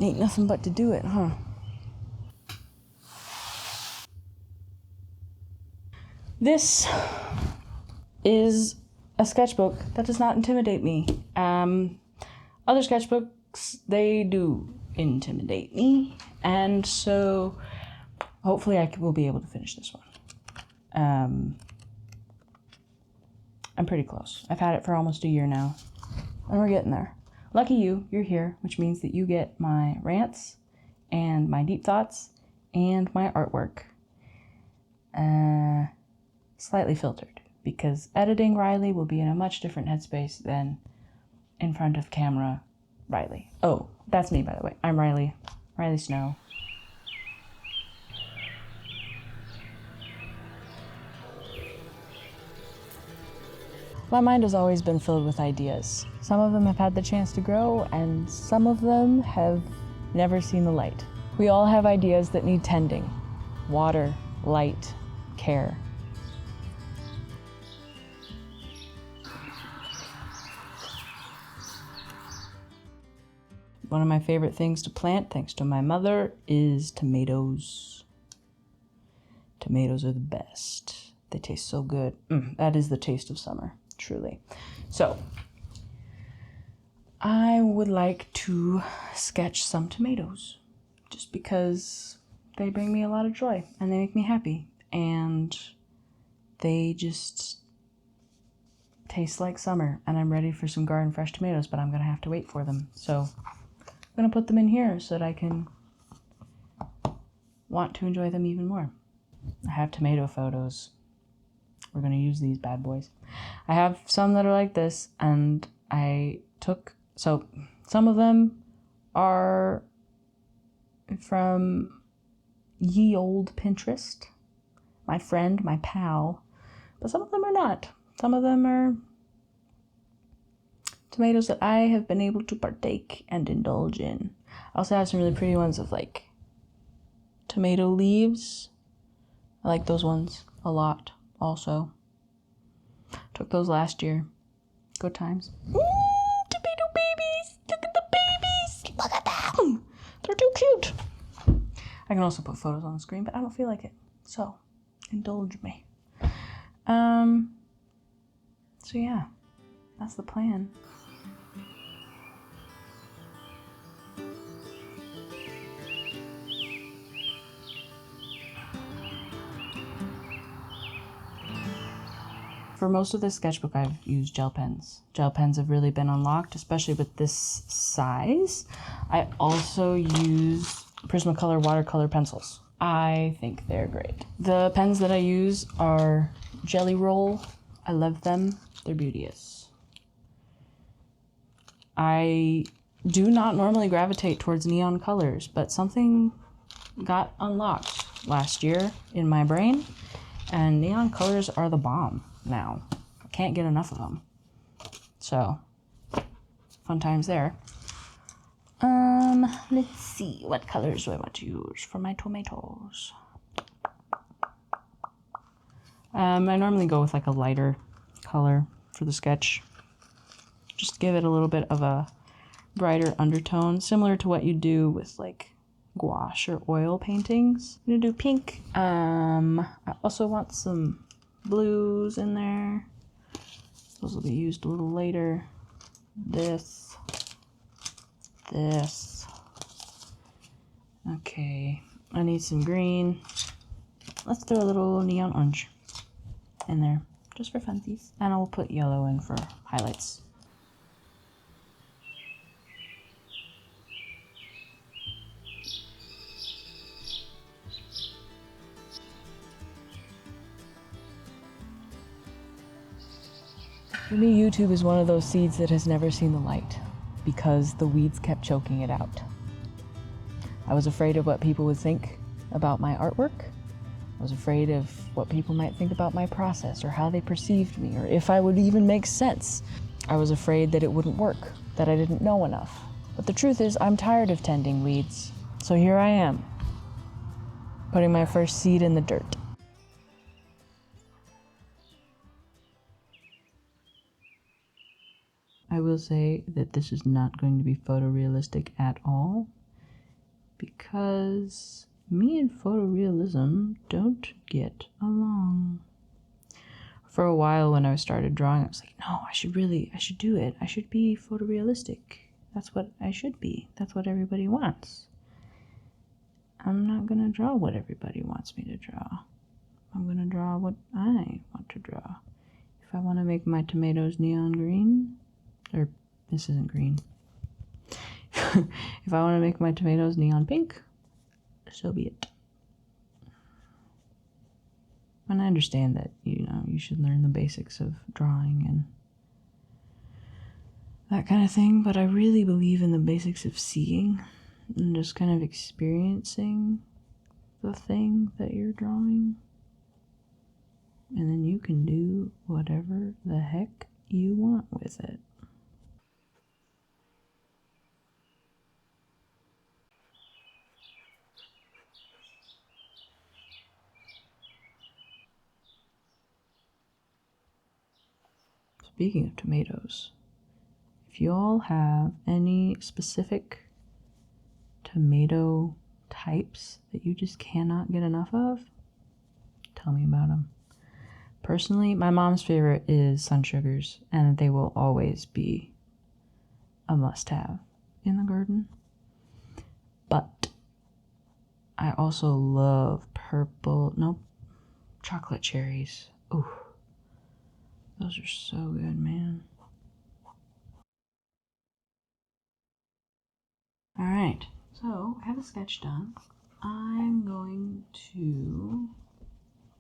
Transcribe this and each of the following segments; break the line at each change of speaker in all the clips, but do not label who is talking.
Ain't nothing but to do it, huh? This is a sketchbook that does not intimidate me. Other sketchbooks, they do intimidate me, and so hopefully I will be able to finish this one. I'm pretty close. I've had it for almost a year now, and we're getting there. Lucky you, you're here, which means that you get my rants and my deep thoughts and my artwork. Slightly filtered, because editing Riley will be in a much different headspace than in front of camera Riley. Oh, that's me, by the way. I'm Riley Snow. My mind has always been filled with ideas. Some of them have had the chance to grow, and some of them have never seen the light. We all have ideas that need tending. Water, light, care. One of my favorite things to plant, thanks to my mother, is tomatoes. Tomatoes are the best. They taste so good. That is the taste of summer, truly. So, I would like to sketch some tomatoes, just because they bring me a lot of joy, and they make me happy, and they just taste like summer, and I'm ready for some garden fresh tomatoes, but I'm gonna have to wait for them. So I'm gonna put them in here so that I can want to enjoy them even more. I have tomato photos. We're gonna use these bad boys. I have some that are like this, and so some of them are from ye old Pinterest, my friend, my pal, but some of them are not. Some of them are tomatoes that I have been able to partake and indulge in. I also have some really pretty ones of like tomato leaves. I like those ones a lot also. Took those last year. Good times. Tomato babies! Look at the babies! Look at them! They're too cute! I can also put photos on the screen, but I don't feel like it. So, indulge me. So yeah, that's the plan. For most of this sketchbook, I've used gel pens. Gel pens have really been unlocked, especially with this size. I also use Prismacolor watercolor pencils. I think they're great. The pens that I use are Jelly Roll. I love them. They're beauteous. I do not normally gravitate towards neon colors, but something got unlocked last year in my brain, and neon colors are the bomb now. I can't get enough of them. So, fun times there. Let's see, what colors do I want to use for my tomatoes? I normally go with like a lighter color for the sketch. Just give it a little bit of a brighter undertone, similar to what you do with like gouache or oil paintings. I'm gonna do pink. I also want some blues in there. Those will be used a little later. This. Okay, I need some green. Let's throw a little neon orange in there, just for funsies. And I'll put yellow in for highlights. For me, YouTube is one of those seeds that has never seen the light because the weeds kept choking it out. I was afraid of what people would think about my artwork. I was afraid of what people might think about my process or how they perceived me or if I would even make sense. I was afraid that it wouldn't work, that I didn't know enough. But the truth is, I'm tired of tending weeds. So here I am, putting my first seed in the dirt. I will say that this is not going to be photorealistic at all. because me and photorealism don't get along. For a while when I started drawing, I was like, no, I should do it. I should be photorealistic. That's what I should be. That's what everybody wants. I'm not going to draw what everybody wants me to draw. I'm going to draw what I want to draw. If I want to make my tomatoes neon green, or this isn't green. If I want to make my tomatoes neon pink, so be it. And I understand that, you should learn the basics of drawing and that kind of thing, but I really believe in the basics of seeing and just kind of experiencing the thing that you're drawing. And then you can do whatever the heck you want with it. Speaking of tomatoes, if you all have any specific tomato types that you just cannot get enough of, tell me about them. Personally, my mom's favorite is sun sugars, and they will always be a must-have in the garden. But I also love chocolate cherries. Ooh, those are so good, man. All right, so I have a sketch done. I'm going to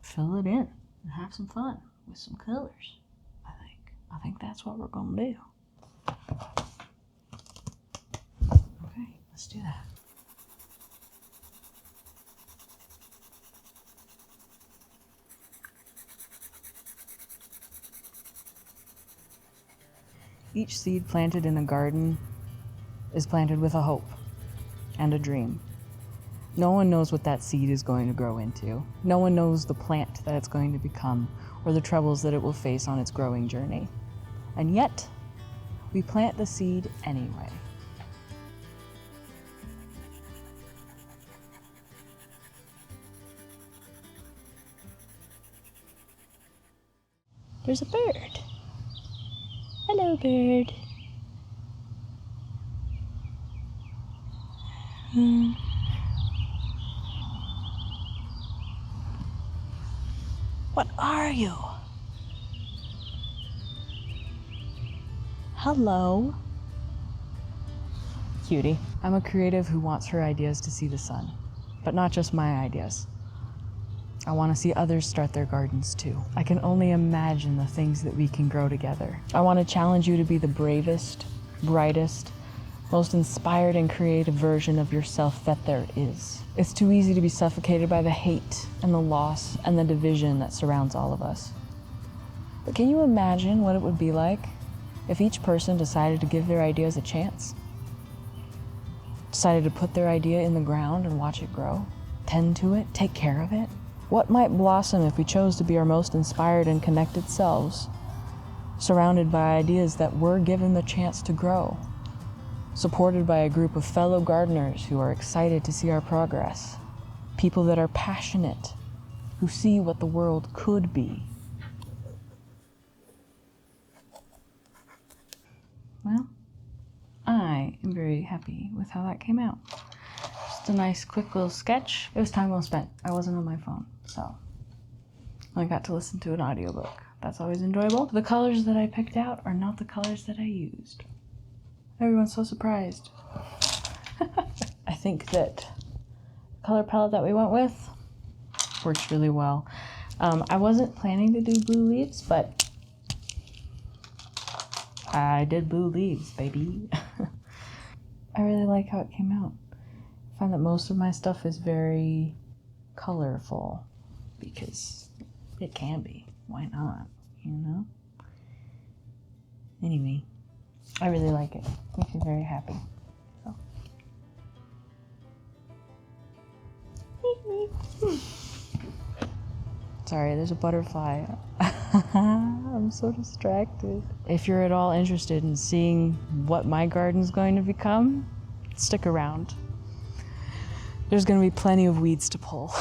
fill it in and have some fun with some colors, I think that's what we're gonna do. Okay, let's do that. Each seed planted in a garden is planted with a hope and a dream. No one knows what that seed is going to grow into. No one knows the plant that it's going to become or the troubles that it will face on its growing journey. And yet, we plant the seed anyway. There's a bird. Hello, bird. What are you? Hello. Cutie. I'm a creative who wants her ideas to see the sun, but not just my ideas. I want to see others start their gardens too. I can only imagine the things that we can grow together. I want to challenge you to be the bravest, brightest, most inspired and creative version of yourself that there is. It's too easy to be suffocated by the hate and the loss and the division that surrounds all of us. But can you imagine what it would be like if each person decided to give their ideas a chance? Decided to put their idea in the ground and watch it grow? Tend to it? Take care of it? What might blossom if we chose to be our most inspired and connected selves, surrounded by ideas that were given the chance to grow? Supported by a group of fellow gardeners who are excited to see our progress, people that are passionate, who see what the world could be. Well, I am very happy with how that came out. Just a nice, quick little sketch. It was time well spent. I wasn't on my phone, so I got to listen to an audiobook. That's always enjoyable. The colors that I picked out are not the colors that I used. Everyone's so surprised. I think that the color palette that we went with works really well. I wasn't planning to do blue leaves, but I did blue leaves, baby. I really like how it came out. I find that most of my stuff is very colorful because it can be. Why not, you know? Anyway, I really like it. Makes me very happy. So. Sorry, there's a butterfly. I'm so distracted. If you're at all interested in seeing what my garden's going to become, stick around. There's gonna be plenty of weeds to pull.